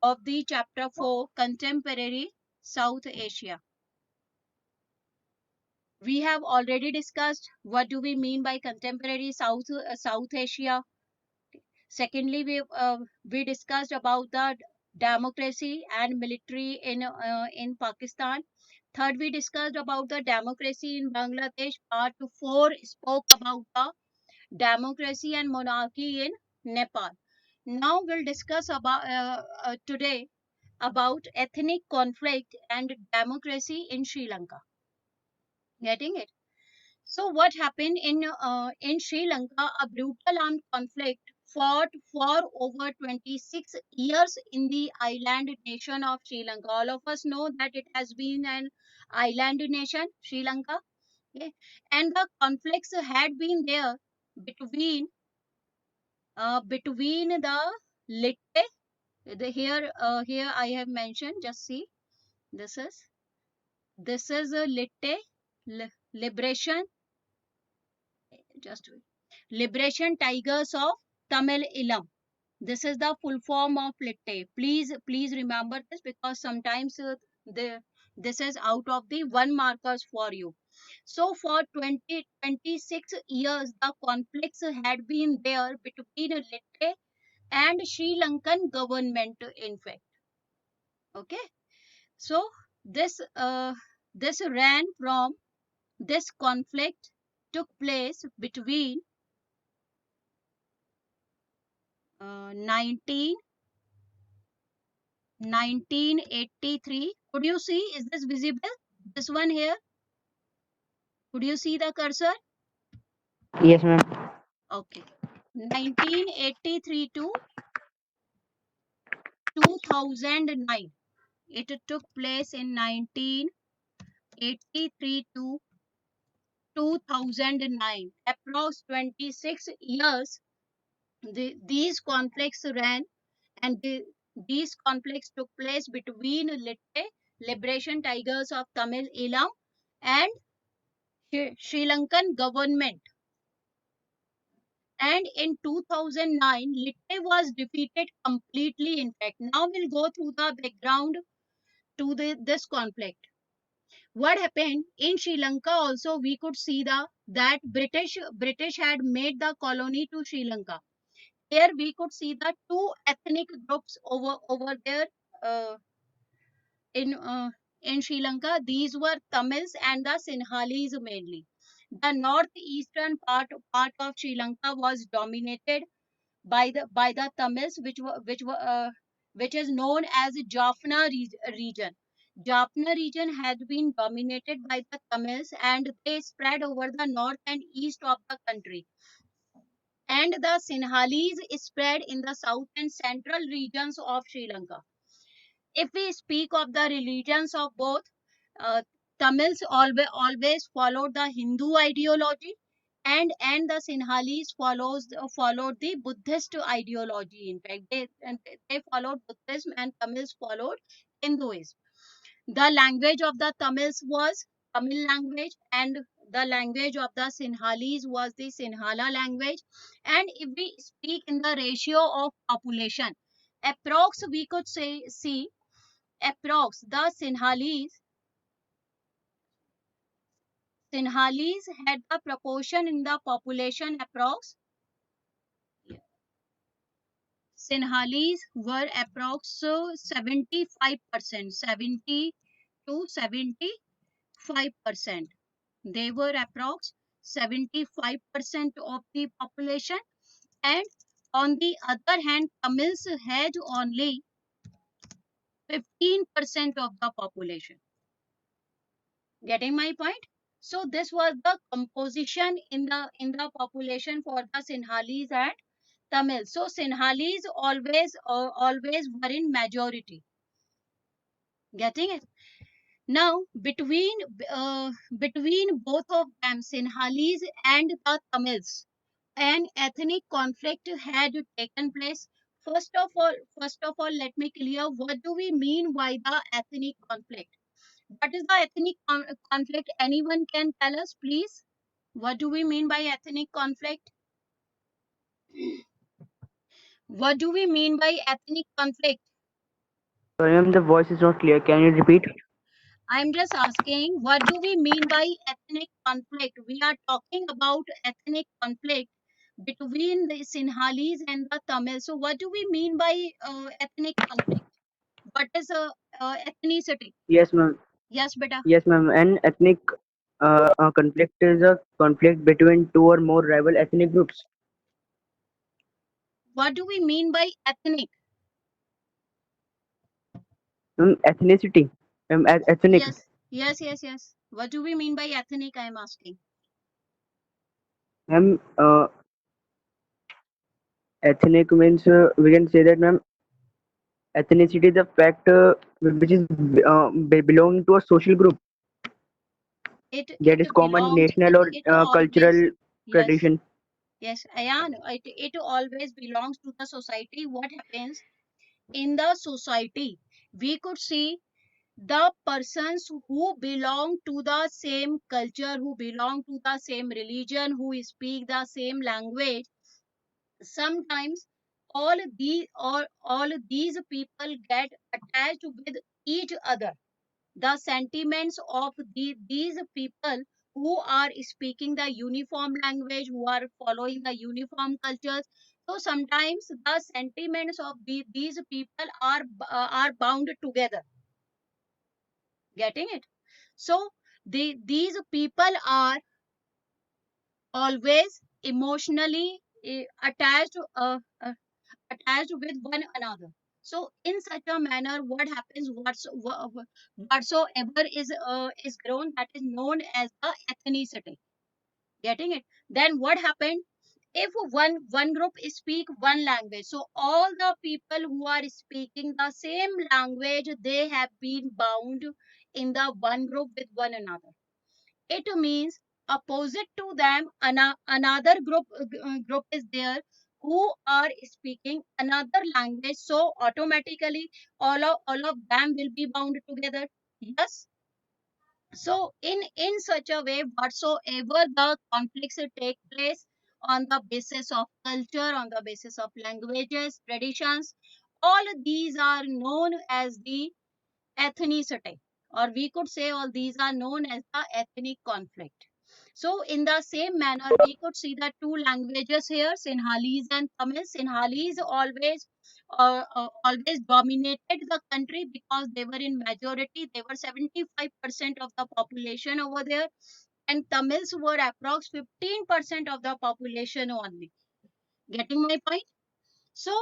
of the chapter 4, Contemporary South Asia. We have already discussed what do we mean by contemporary South Asia. Secondly, we discussed about the democracy and military in Pakistan. Third, we discussed about the democracy in Bangladesh. Part 4 spoke about the democracy and monarchy in Nepal. Now we'll discuss about today about ethnic conflict and democracy in Sri Lanka. Getting it? So what happened in Sri Lanka? A brutal armed conflict fought for over 26 years in the island nation of Sri Lanka. All of us know that it has been an island nation, Sri Lanka. Okay? And the conflicts had been there between between the Litte. Here I have mentioned. Just see, this is a Litte Liberation. Just wait. Liberation Tigers of Tamil Ilam. This is the full form of Litte. Please remember this, because sometimes this is out of the one markers for you. So for 26 years, the conflicts had been there between Litte and Sri Lankan government, in fact. Okay. So this this ran from this conflict took place between 19 1983. Could you see? Is this visible? This one here. Could you see the cursor? Yes, ma'am. Okay. 1983 to 2009. It took place in 1983 to 2009. Approx 26 years. These conflicts ran, and these conflicts took place between Litte, Liberation Tigers of Tamil Elam, and Sri Lankan government. And in 2009, Litte was defeated completely. In fact, now we'll go through the background to this conflict. What happened in Sri Lanka? Also, we could see that British had made the colony to Sri Lanka. Here we could see the two ethnic groups over there uh, in uh, in Sri Lanka. These were Tamils and the Sinhalese mainly. The northeastern part of Sri Lanka was dominated by the Tamils, which is known as Jaffna region. Jaffna region had been dominated by the Tamils, and they spread over the north and east of the country. And the Sinhalese spread in the south and central regions of Sri Lanka. If we speak of the religions of both, uh, Tamils always followed the Hindu ideology, and the Sinhalese followed the Buddhist ideology. In fact, they followed Buddhism, and Tamils followed Hinduism. The language of the Tamils was Tamil language, and the language of the Sinhalese was the Sinhala language. And if we speak in the ratio of population, approx we could say see approx the Sinhalese had the proportion in the population approx. Sinhalese were approx 75%, 70 to 75%. They were approx 75% of the population, and on the other hand, Tamils had only 15% of the population. Getting my point? So this was the composition in the population for the Sinhalese and Tamil. So Sinhalese always were in majority. Getting it? Now between both of them, Sinhalese and the Tamils, an ethnic conflict had taken place. First of all, let me clear what do we mean by the ethnic conflict. What is the ethnic conflict? Anyone can tell us, please? What do we mean by ethnic conflict? What do we mean by ethnic conflict? Sorry, ma'am, the voice is not clear. Can you repeat? I'm just asking, what do we mean by ethnic conflict? We are talking about ethnic conflict between the Sinhalese and the Tamils. So, what do we mean by ethnic conflict? What is ethnicity? Yes, ma'am. Yes, beta. Yes, ma'am. An ethnic conflict is a conflict between two or more rival ethnic groups. What do we mean by ethnic? Ethnicity. Ethnic. Yes, yes, yes, yes. What do we mean by ethnic? I'm asking. Ma'am, ethnic means we can say that, ma'am, ethnicity is the fact which is belonging to a social group that is It common belongs. national or It always. cultural Yes, tradition. yes. Ayan, it always belongs to the society. What happens in the society? We could see the persons who belong to the same culture, who belong to the same religion, who speak the same language. Sometimes all these people get attached with each other. The sentiments of these people who are speaking the uniform language, who are following the uniform cultures. So sometimes the sentiments of these people are bound together. Getting it? So these people are always emotionally attached with one another. So in such a manner, what happens? Whatsoever is grown, that is known as the ethnicity. Getting it? Then what happened? If one group speak one language, so all the people who are speaking the same language, they have been bound in the one group with one another. It means opposite to them, another group is there who are speaking another language. So automatically all of them will be bound together. Yes. So in such a way, whatsoever the conflicts take place on the basis of culture, on the basis of languages, traditions, all these are known as the ethnicity, or we could say all these are known as the ethnic conflict. So in the same manner, we could see the two languages here, Sinhalese and Tamil. Sinhalese always dominated the country because they were in majority. They were 75% of the population over there, and Tamils were approx 15% of the population only. Getting my point? So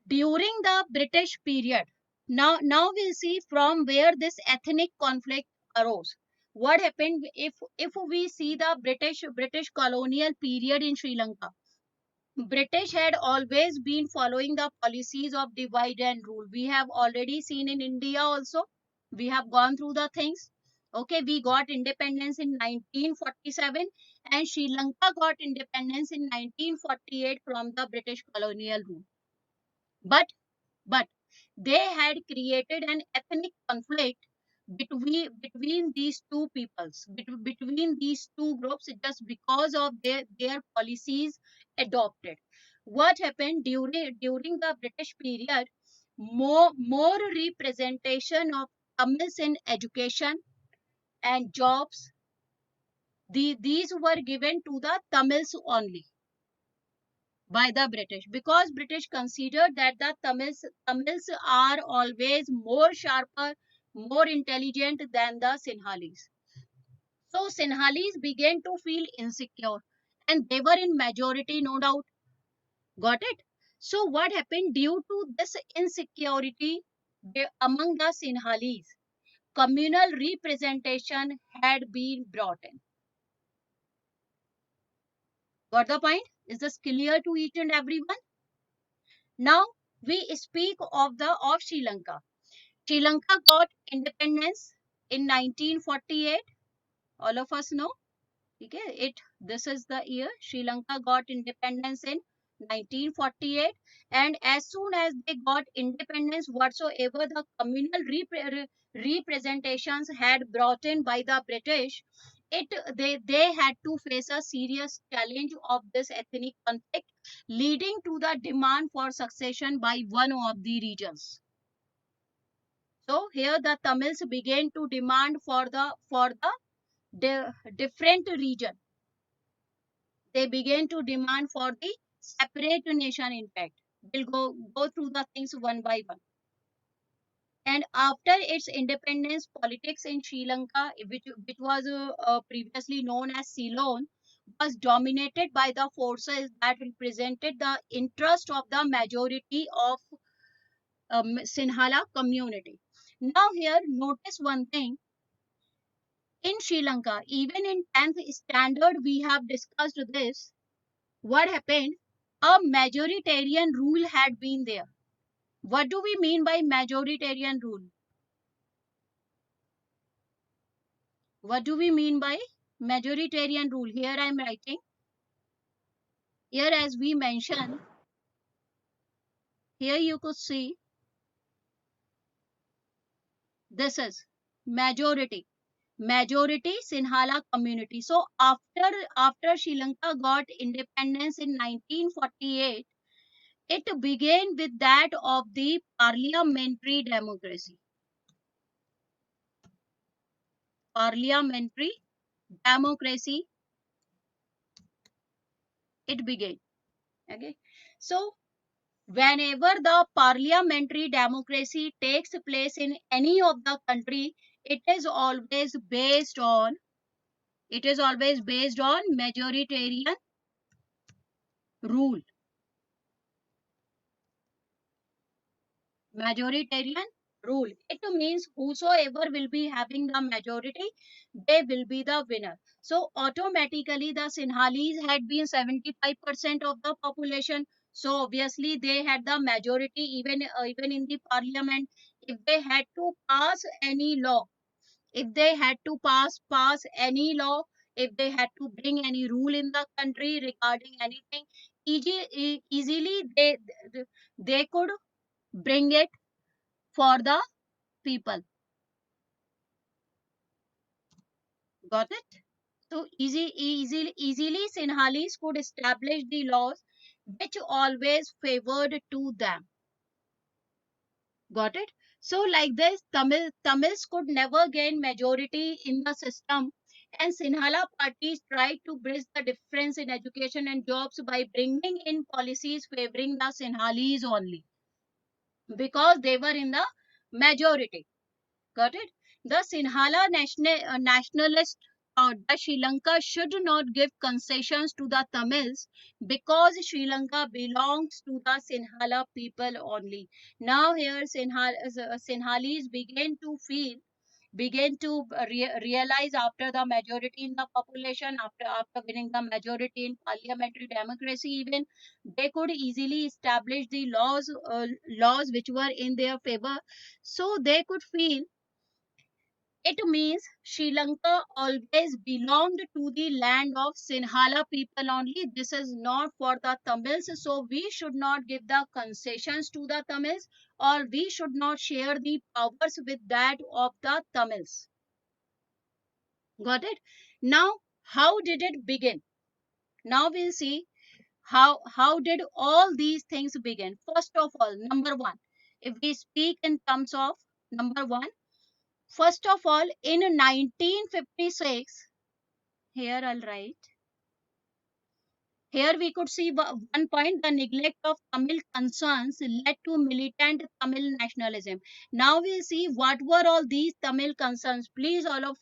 during the British period, now we'll see from where this ethnic conflict arose. What happened if we see the British colonial period in Sri Lanka? British had always been following the policies of divide and rule. We have already seen in India also. We have gone through the things. Okay, we got independence in 1947, and Sri Lanka got independence in 1948 from the British colonial rule. But but they had created an ethnic conflict between these two peoples, between these two groups, just because of their policies adopted. What happened during the British period? More representation of Tamils in education and jobs, these were given to the Tamils only by the British, because British considered that the Tamils are always more sharper, more intelligent than the Sinhalese. So Sinhalese began to feel insecure, and they were in majority, no doubt. Got it? So what happened due to this insecurity among the Sinhalese? Communal representation had been brought in. Got the point? Is this clear to each and everyone? Now we speak of Sri Lanka. Sri Lanka got independence in 1948. All of us know. Okay, this is the year Sri Lanka got independence in 1948, and as soon as they got independence, whatsoever the communal representations had brought in by the British, they had to face a serious challenge of this ethnic conflict, leading to the demand for succession by one of the regions. So here the Tamils began to demand for the different region. They began to demand for the separate nation. In fact, we'll go through the things one by one. And after its independence, politics in Sri Lanka, which was previously known as Ceylon, was dominated by the forces that represented the interest of the majority of Sinhala community. Now here, notice one thing. In Sri Lanka, even in 10th standard, we have discussed this. What happened? A majoritarian rule had been there. What do we mean by majoritarian rule? What do we mean by majoritarian rule? Here I am writing. Here, as we mentioned, here you could see this is majority. Majority Sinhala community. So after Sri Lanka got independence in 1948, it began with that of the parliamentary democracy. Parliamentary democracy, it began. Okay. So whenever the parliamentary democracy takes place in any of the country, it is always based on majoritarian rule. Majoritarian rule. It means whosoever will be having the majority, they will be the winner. So automatically the Sinhalese had been 75% of the population. So obviously they had the majority even in the parliament. If they had to pass any law, if they had to pass any law, if they had to bring any rule in the country regarding anything, easily they could bring it for the people. Got it? So easily Sinhalese could establish the laws which always favored to them. Got it? So like this, Tamils could never gain majority in the system, and Sinhala parties tried to bridge the difference in education and jobs by bringing in policies favoring the Sinhalese only because they were in the majority. Got it? The Sinhala nationalist thought that Sri Lanka should not give concessions to the Tamils because Sri Lanka belongs to the Sinhala people only. Now here Sinhalese began to realize after the majority in the population, after winning the majority in parliamentary democracy, even they could easily establish the laws which were in their favor. So they could feel it means Sri Lanka always belonged to the land of Sinhala people only. This is not for the Tamils. So we should not give the concessions to the Tamils, or we should not share the powers with that of the Tamils. Got it? Now, how did it begin? Now we'll see how did all these things begin. First of all, number one, if we speak in terms of number one, first of all, in 1956, here I'll write. Here we could see one point, the neglect of Tamil concerns led to militant Tamil nationalism. Now we'll see what were all these Tamil concerns. Please, all of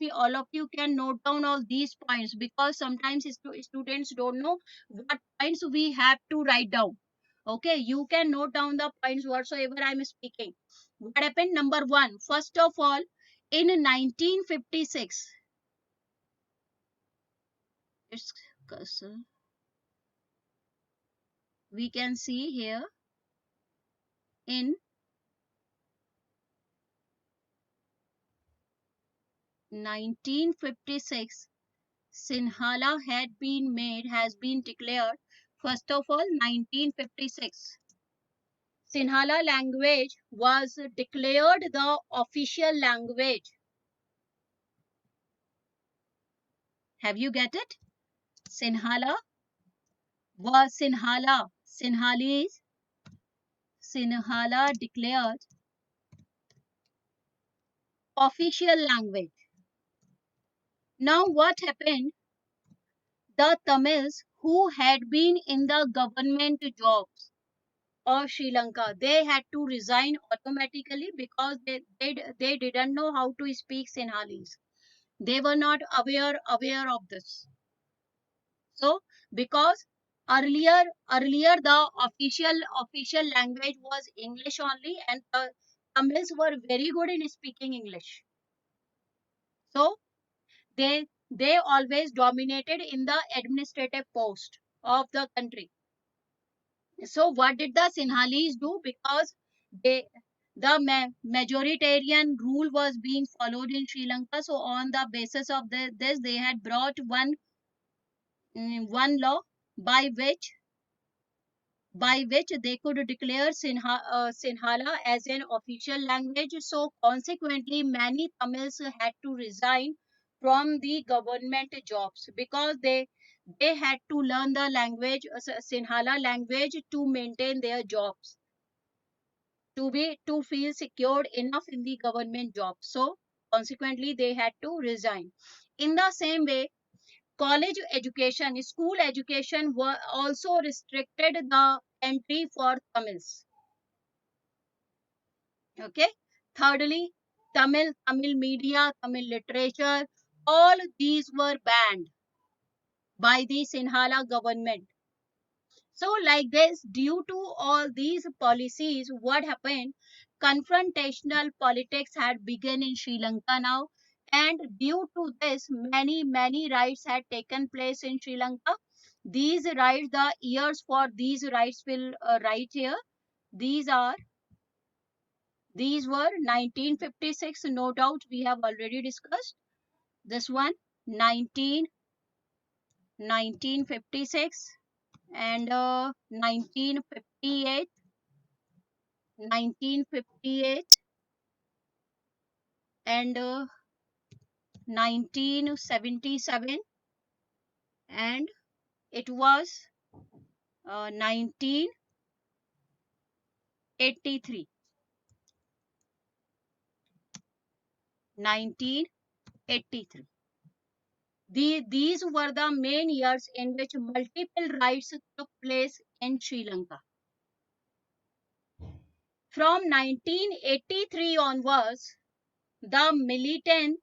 you can note down all these points because sometimes students don't know what points we have to write down. Okay, you can note down the points whatsoever I'm speaking. What happened? Number one, first of all, in 1956, it's cursor. We can see here in 1956, Sinhala has been declared. First of all, 1956. Sinhala language was declared the official language. Have you get it? Sinhala was Sinhalese. Sinhala declared official language. Now what happened? The Tamils who had been in the government jobs of Sri Lanka, they had to resign automatically because they didn't know how to speak Sinhalese. They were not aware of this. So because earlier the official language was English only, and the Tamils were very good in speaking English. So they always dominated in the administrative post of the country. So what did the Sinhalese do? Because the majoritarian rule was being followed in Sri Lanka. So on the basis of this, they had brought one law by which they could declare Sinhala as an official language. So consequently, many Tamils had to resign from the government jobs because they had to learn the language, Sinhala language, to maintain their jobs, to feel secured enough in the government job. So consequently, they had to resign. In the same way, school education were also restricted the entry for Tamils. Okay. Thirdly, Tamil media, Tamil literature, all these were banned by the Sinhala government. So, like this, due to all these policies, what happened? Confrontational politics had begun in Sri Lanka now, and due to this, many riots had taken place in Sri Lanka. These riots, the years for these riots will write here. These are these were 1956. No doubt, we have already discussed this one. 1956 and 1958, 1958 and 1977, and it was 1983. 1983. These were the main years in which multiple riots took place in Sri Lanka. From 1983 onwards, the militant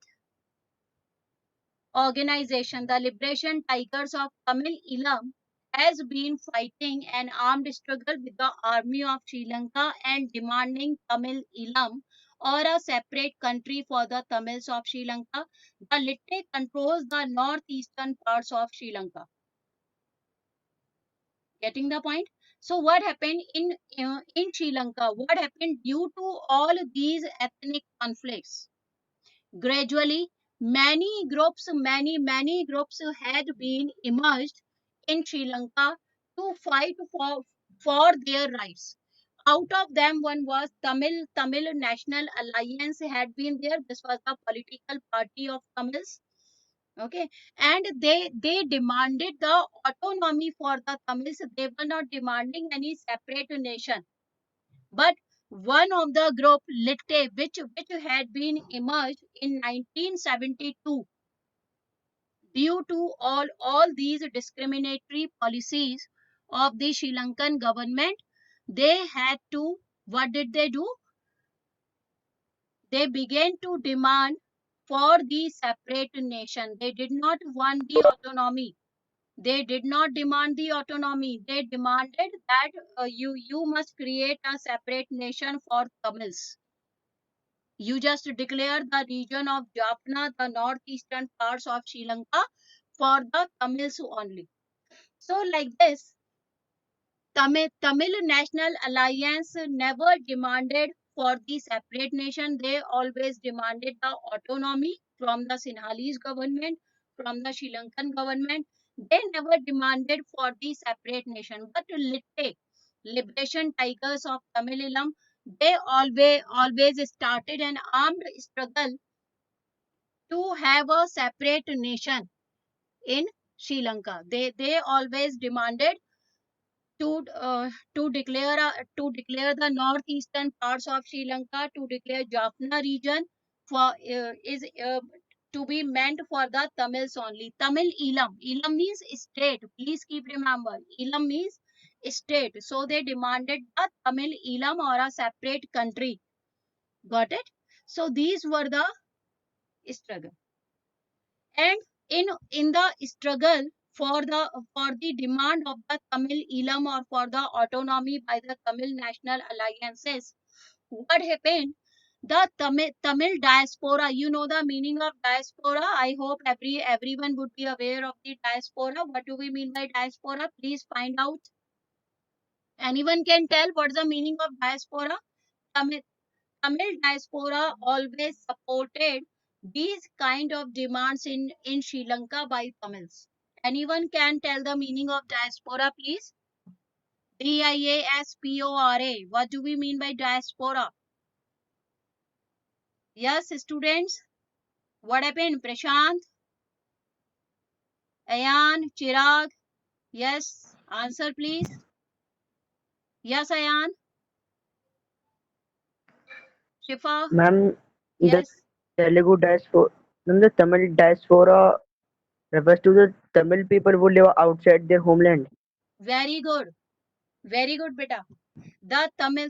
organization, the Liberation Tigers of Tamil Eelam, has been fighting an armed struggle with the army of Sri Lanka and demanding Tamil Eelam or a separate country for the Tamils of Sri Lanka. The Litte controls the northeastern parts of Sri Lanka. Getting the point? So what happened in Sri Lanka? What happened due to all these ethnic conflicts? Gradually, many groups had been emerged in Sri Lanka to fight for their rights. Out of them, one was Tamil National Alliance had been there. This was the political party of Tamils. Okay, and they demanded the autonomy for the Tamils. They were not demanding any separate nation, but one of the group Litte, which had been emerged in 1972 due to all these discriminatory policies of the Sri Lankan government, they had to, what did they do? They began to demand for the separate nation. They did not want the autonomy. They did not demand the autonomy. They demanded that you must create a separate nation for Tamils. You just declare the region of Jaffna, the northeastern parts of Sri Lanka, for the Tamils only. So, like this, Tamil National Alliance never demanded for the separate nation. They always demanded the autonomy from the Sinhalese government, from the Sri Lankan government. They never demanded for the separate nation. But Litte, Liberation Tigers of Tamil Eelam, they always started an armed struggle to have a separate nation in Sri Lanka. They always demanded to declare the northeastern parts of Sri Lanka, to declare Jaffna region. to be meant for the Tamils only. Tamil Elam. Elam means state. Please keep remember. Elam means state. So they demanded a Tamil Elam or a separate country. Got it? So these were the struggle. And in the struggle for the demand of the Tamil Elam or for the autonomy by the Tamil national alliances, what happened? The Tamil diaspora, you know the meaning of diaspora. I hope everyone would be aware of the diaspora. What do we mean by diaspora? Please find out. Anyone can tell what's the meaning of diaspora? Tamil, Tamil diaspora always supported these kind of demands in Sri Lanka by Tamils. Anyone can tell the meaning of diaspora, please? Diaspora. What do we mean by diaspora? Yes, students. What happened? Prashant, Ayan, Chirag. Yes. Answer, please. Yes, Ayan. Shifa. Ma'am, the Yes. Telugu diaspora, ma'am, the Tamil diaspora refers to the Tamil people who live outside their homeland. Very good. Very good, beta. The Tamil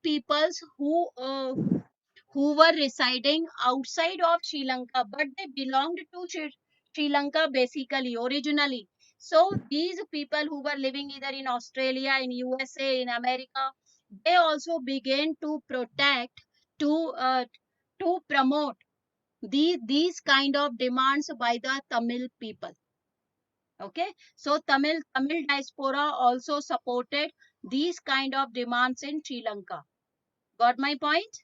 peoples who were residing outside of Sri Lanka, but they belonged to Sri Lanka basically, originally. So these people who were living either in Australia, in USA, in America, they also began to protect, to promote these kind of demands by the Tamil people. Okay, so Tamil diaspora also supported these kind of demands in Sri Lanka. Got my point?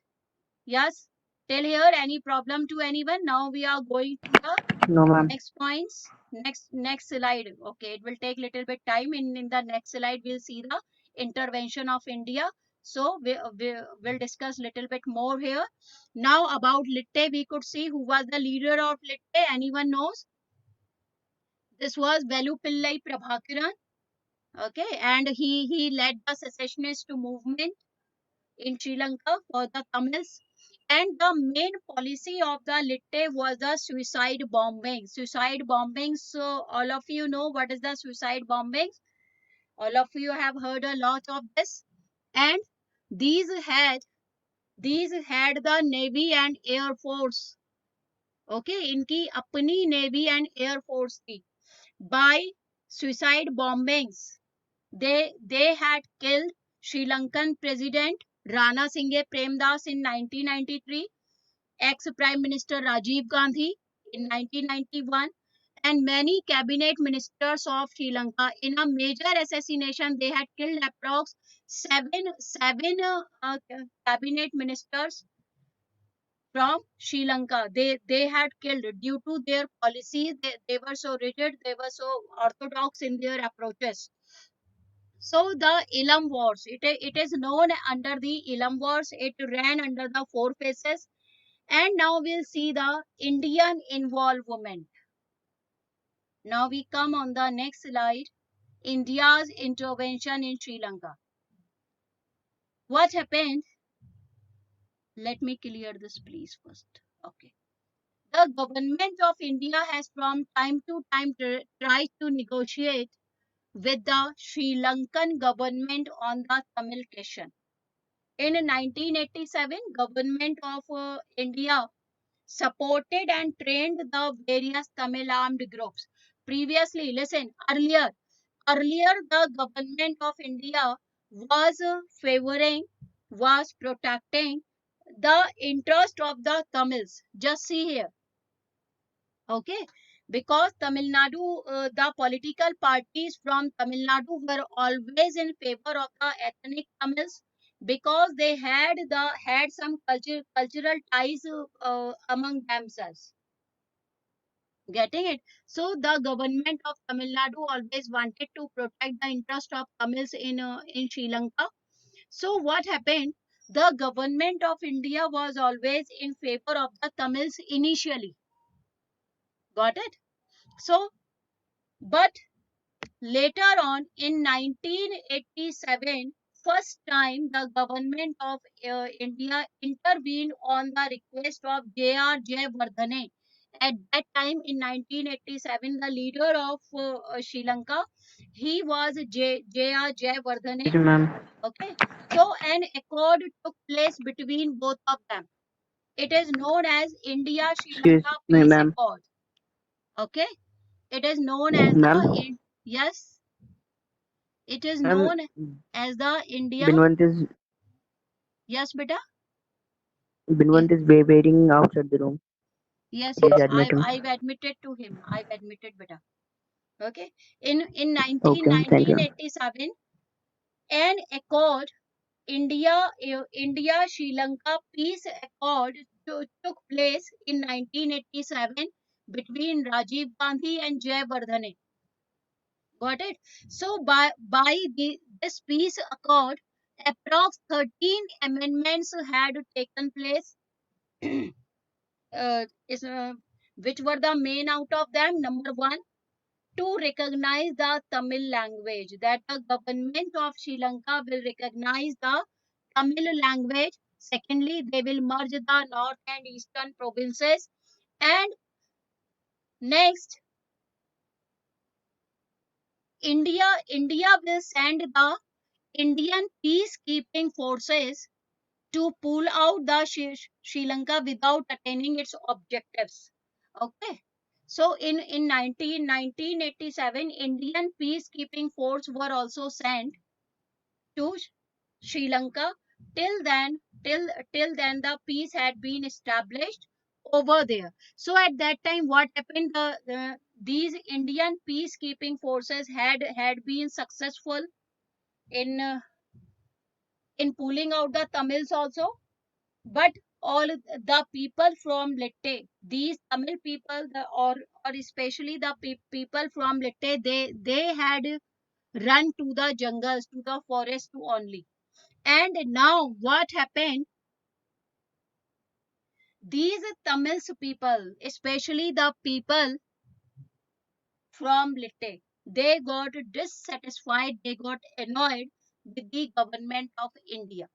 Yes. Till here, any problem to anyone? Now we are going to the No, ma'am. next points. Next slide. Okay, it will take little bit time. In the next slide, we'll see the intervention of India. So we'll discuss little bit more here. Now about Litte, we could see who was the leader of Litte. Anyone knows? This was Velupillai Prabhakaran. Okay, and he led the secessionist movement in Sri Lanka for the Tamils. And the main policy of the Litte was the suicide bombing. Suicide bombing. So all of you know what is the suicide bombing. All of you have heard a lot of this. And these had these had the Navy and Air Force. Okay, इनकी अपनी Navy and Air Force थी. By suicide bombings, they had killed Sri Lankan President Rana Singhe Premdas in 1993, ex-Prime Minister Rajiv Gandhi in 1991, and many cabinet ministers of Sri Lanka. In a major assassination, they had killed approx seven cabinet ministers from Sri Lanka. They had killed due to their policies. They were so rigid, they were so orthodox in their approaches. So the Elam Wars, it is known under the Elam Wars. It ran under the four phases. And now we'll see the Indian involvement. Now we come on the next slide. India's intervention in Sri Lanka. What happened? Let me clear this please first. Okay. The government of India has from time to time tried to negotiate with the Sri Lankan government on the Tamil question. In 1987, government of India supported and trained the various Tamil armed groups. Previously, listen, earlier the government of India was favoring, was protecting the interest of the Tamils. Just see here, okay? Because Tamil Nadu, the political parties from Tamil Nadu were always in favor of the ethnic Tamils because they had some cultural ties among themselves. Getting it? So the government of Tamil Nadu always wanted to protect the interest of Tamils in Sri Lanka. So what happened? The government of India was always in favor of the Tamils initially. Got it? So, but later on in 1987, first time the government of India intervened on the request of J.R. Jayawardene. At that time in 1987, the leader of Sri Lanka, he was J.R. Jayawardene. Yes, ma'am. Okay, so an accord took place between both of them. It is known as India-Sri Yes, Lanka Peace ma'am. Accord. Okay, it is known as Ma'am. yes, it is Ma'am, known as the India. Binwant is Yes, beta. Binwant is waiting outside the room. Yes, Please yes. admit him. I've admitted to him. I've admitted, beta. Okay. In Okay, thank you. 1987, an accord, India Sri Lanka Peace Accord, took place in 1987 between Rajiv Gandhi and Jayawardene. Got it? So this peace accord, approx 13 amendments had taken place. Is Which were the main out of them? Number one, to recognize the Tamil language, that the government of Sri Lanka will recognize the Tamil language. Secondly, they will merge the north and eastern provinces. And next, India will send the Indian peacekeeping forces to pull out the Sri Lanka without attaining its objectives. Okay. So in 1987, Indian peacekeeping force were also sent to Sri Lanka. Till then the peace had been established over there. So at that time, what happened? These Indian peacekeeping forces had been successful in uh, in pulling out the Tamils also. But all the people from Lette, these Tamil people, or especially the people from Lette, they had run to the jungles, to the forest only. And now what happened? These Tamil people, especially the people from Lette, they got dissatisfied, they got annoyed with the government of India.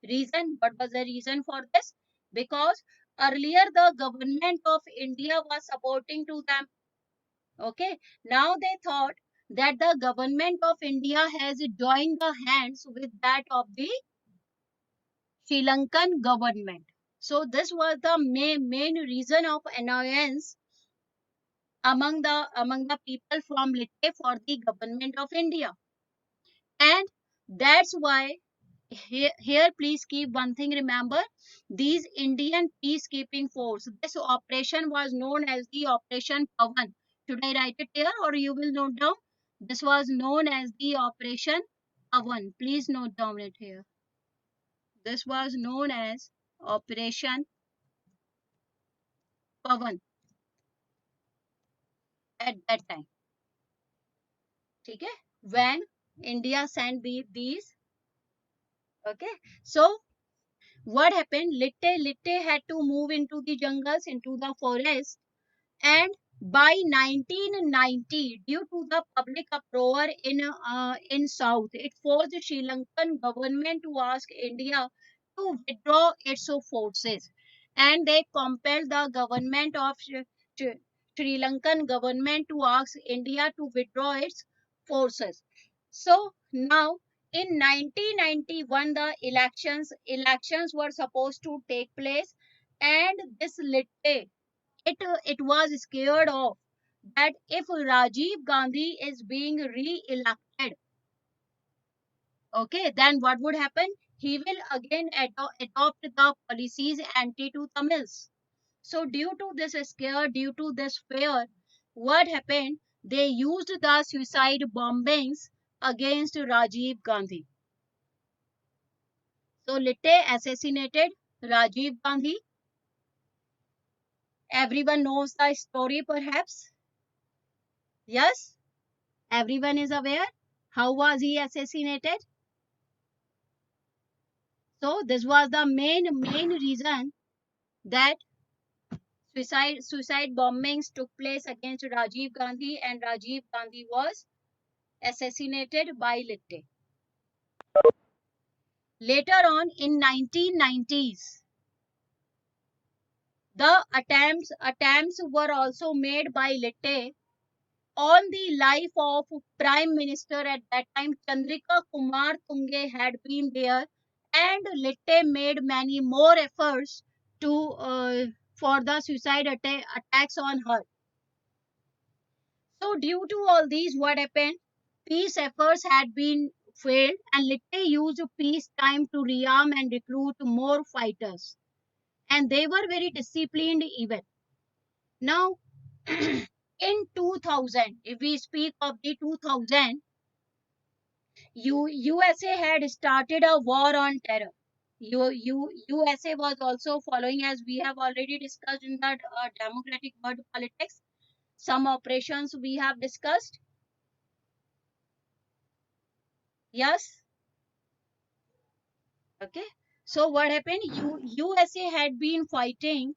Reason? What was the reason for this? Because earlier the government of India was supporting to them. Okay. Now they thought that the government of India has joined the hands with that of the Sri Lankan government. So this was the main reason of annoyance among the people from Lite for the government of India. And that's why here please keep one thing, remember, these Indian peacekeeping force, this operation was known as the Operation Pavan. Should I write it here or you will note down? This was known as the Operation Pavan. Please note down it here. This was known as Operation Pavan at that time. Okay, when India sent these. Okay, so what happened? Litte had to move into the jungles, into the forest. And by 1990, due to the public uproar in South, it forced the Sri Lankan government to ask India to withdraw its forces, and they compelled the government of Sri Lankan government to ask India to withdraw its forces. So now in 1991, the elections were supposed to take place, and this Litte, it was scared of that if Rajiv Gandhi is being re-elected, okay, then what would happen? He will again adopt the policies anti to Tamils. So due to this scare, due to this fear, what happened? They used the suicide bombings against Rajiv Gandhi. So Litte assassinated Rajiv Gandhi. Everyone knows the story, perhaps. Yes, everyone is aware. How was he assassinated? So this was the main reason that suicide bombings took place against Rajiv Gandhi, and Rajiv Gandhi was assassinated by Litte. Later on in 1990s, the attempts were also made by Litte on the life of Prime Minister at that time. Chandrika Kumar Tunge had been there, and Litte made many more efforts to for the suicide attacks on her. So, due to all these, what happened? Peace efforts had been failed, and Litte used peace time to rearm and recruit more fighters. And they were very disciplined even. Now, in 2000, if we speak of the 2000, USA had started a war on terror. USA was also following, as we have already discussed in that democratic world politics. Some operations we have discussed. Yes. Okay. So what happened? USA had been fighting.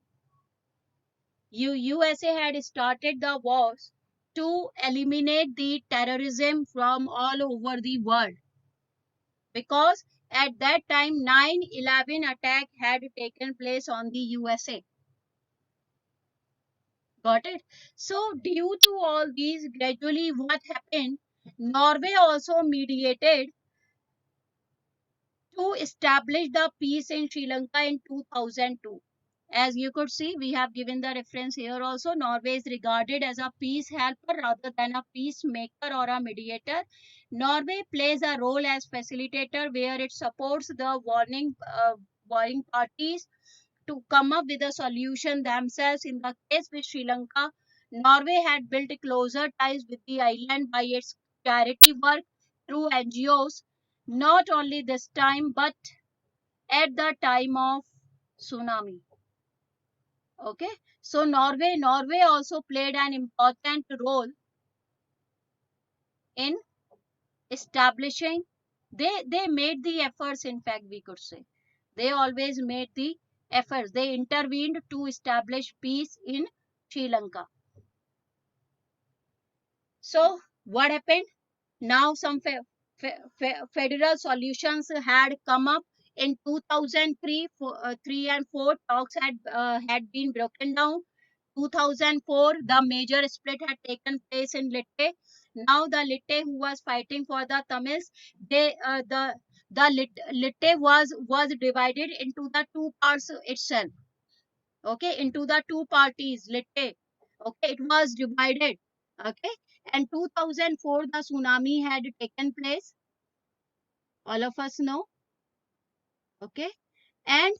USA had started the wars to eliminate the terrorism from all over the world, because at that time 9/11 attack had taken place on the USA. Got it? So due to all these, gradually what happened, Norway also mediated to establish the peace in Sri Lanka in 2002. As you could see, we have given the reference here also. Norway is regarded as a peace helper rather than a peacemaker or a mediator. Norway plays a role as facilitator, where it supports the warring parties to come up with a solution themselves. In the case with Sri Lanka, Norway had built closer ties with the island by its charity work through NGOs, not only this time but at the time of tsunami. Okay, so Norway also played an important role in establishing. They made the efforts. In fact, we could say they always made the efforts. They intervened to establish peace in Sri Lanka. So what happened? Now some federal solutions had come up. In 2003, 3 and 4 talks had been broken down. 2004, the major split had taken place in Litte. Now the Litte who was fighting for the Tamils, Litte was divided into the two parts itself. Okay, into the two parties, Litte. Okay, it was divided. Okay, and 2004, the tsunami had taken place. All of us know. Okay, and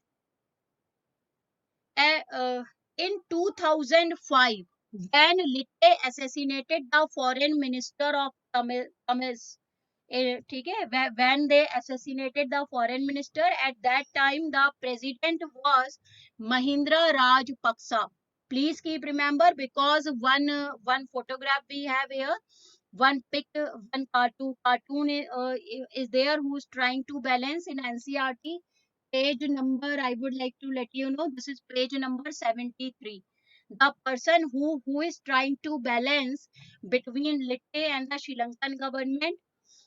uh, uh, in 2005, when Litte assassinated the foreign minister of Tamils, ठीक है, when they assassinated the foreign minister, at that time the president was Mahindra Rajapaksa. Please keep remember, because one photograph we have here, one pic, one cartoon is there who's trying to balance in NCRT page number. I would like to let you know, this is page number 73. The person who is trying to balance between Litte and the Sri Lankan government,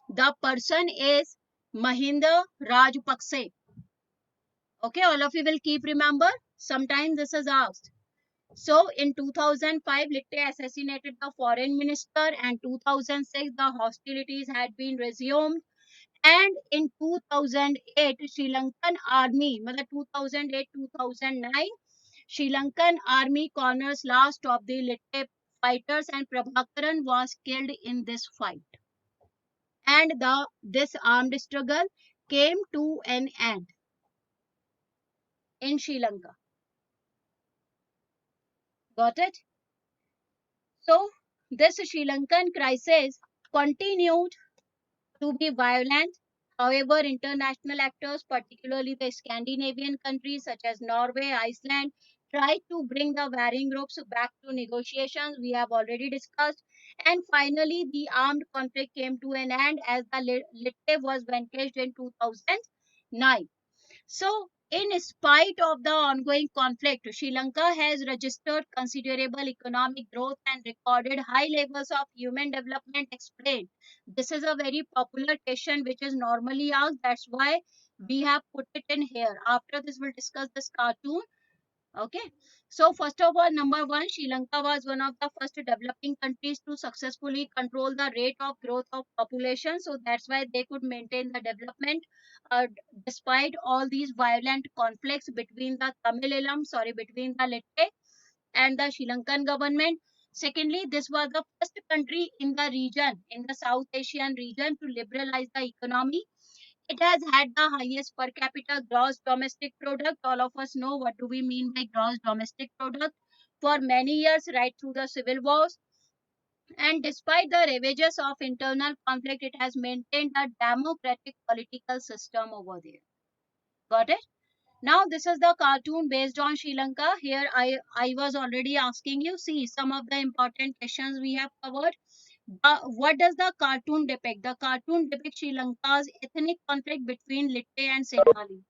the person is Mahinda Rajapakse. Okay, all of you will keep remember. Sometimes this is asked. So in 2005, Litte assassinated the foreign minister, and 2006 the hostilities had been resumed. And in 2008, Sri Lankan army, 2008-2009, Sri Lankan army corners last of the Litte fighters, and Prabhakaran was killed in this fight. And this armed struggle came to an end in Sri Lanka. Got it? So this Sri Lankan crisis continued to be violent. However, international actors, particularly the Scandinavian countries such as Norway, Iceland, tried to bring the warring groups back to negotiations. We have already discussed. And finally, the armed conflict came to an end as the Litte was vanquished in 2009. So, in spite of the ongoing conflict, Sri Lanka has registered considerable economic growth and recorded high levels of human development. Explained. This is a very popular question which is normally asked. That's why We have put it in here. After this, we'll discuss this cartoon. Okay. So first of all, number one, Sri Lanka was one of the first developing countries to successfully control the rate of growth of population. So that's why they could maintain the development despite all these violent conflicts between the between the Lette and the Sri Lankan government. Secondly, this was the first country in the region, in the South Asian region, to liberalize the economy. It has had the highest per capita gross domestic product. All of us know what do we mean by gross domestic product. For many years, right through the civil wars, and despite the ravages of internal conflict, it has maintained a democratic political system over there. Got it? Now, this is the cartoon based on Sri Lanka. Here, I was already asking you, see, some of the important questions we have covered. What does the cartoon depict? The cartoon depicts Sri Lanka's ethnic conflict between Litte and Sinhali,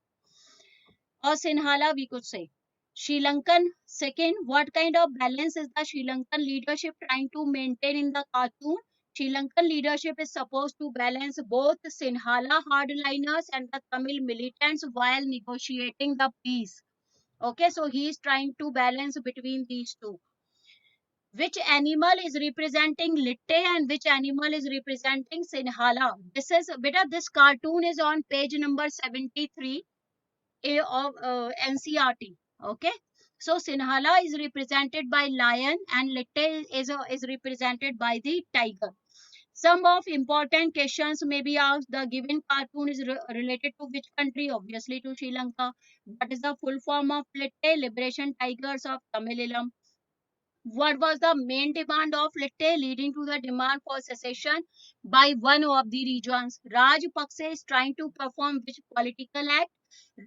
or Sinhala, we could say. Sri Lankan, second, what kind of balance is the Sri Lankan leadership trying to maintain in the cartoon? Sri Lankan leadership is supposed to balance both Sinhala hardliners and the Tamil militants while negotiating the peace. Okay, so he is trying to balance between these two. Which animal is representing Litte and which animal is representing Sinhala? This is beta. This cartoon is on page number 73 A of NCRT. Okay, so Sinhala is represented by lion and Litte is represented by the tiger. Some of important questions may be asked. The given cartoon is related to which country? Obviously to Sri Lanka. What is the full form of Litte? Liberation Tigers of Tamilam. What was the main demand of Litte leading to the demand for secession by one of the regions? Rajapaksa is trying to perform which political act?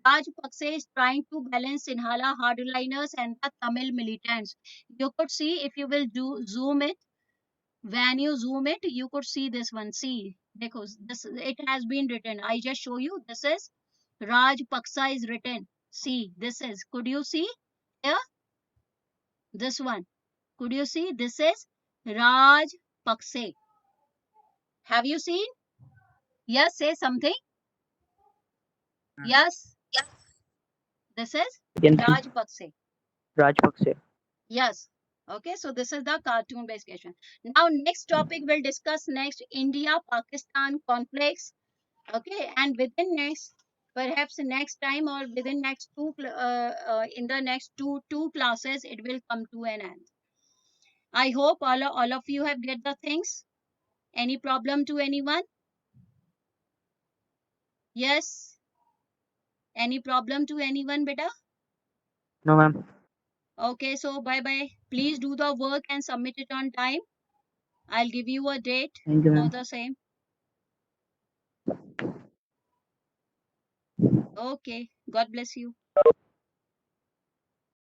Rajapaksa is trying to balance Sinhala hardliners and the Tamil militants. You could see if you will zoom it. When you zoom it, you could see this one. See, because this it has been written. I just show you. This is Rajapaksa is written. See, this is. Could you see here? This one. Could you see? This is Rajapaksa. Have you seen? Yes, say something. Yes, this is You can see Rajapaksa. Rajpaksa. Yes. Okay, so this is the cartoon based question. Now, next topic we'll discuss next India Pakistan conflicts. Okay, and within next, perhaps next time or within next in the next two classes, it will come to an end. I hope all of you have get the things. Any problem to anyone? Yes. Any problem to anyone, beta? No, ma'am. Okay, so bye bye. Please do the work and submit it on time. I'll give you a date Thank you, for ma'am. the same. Okay, God bless you.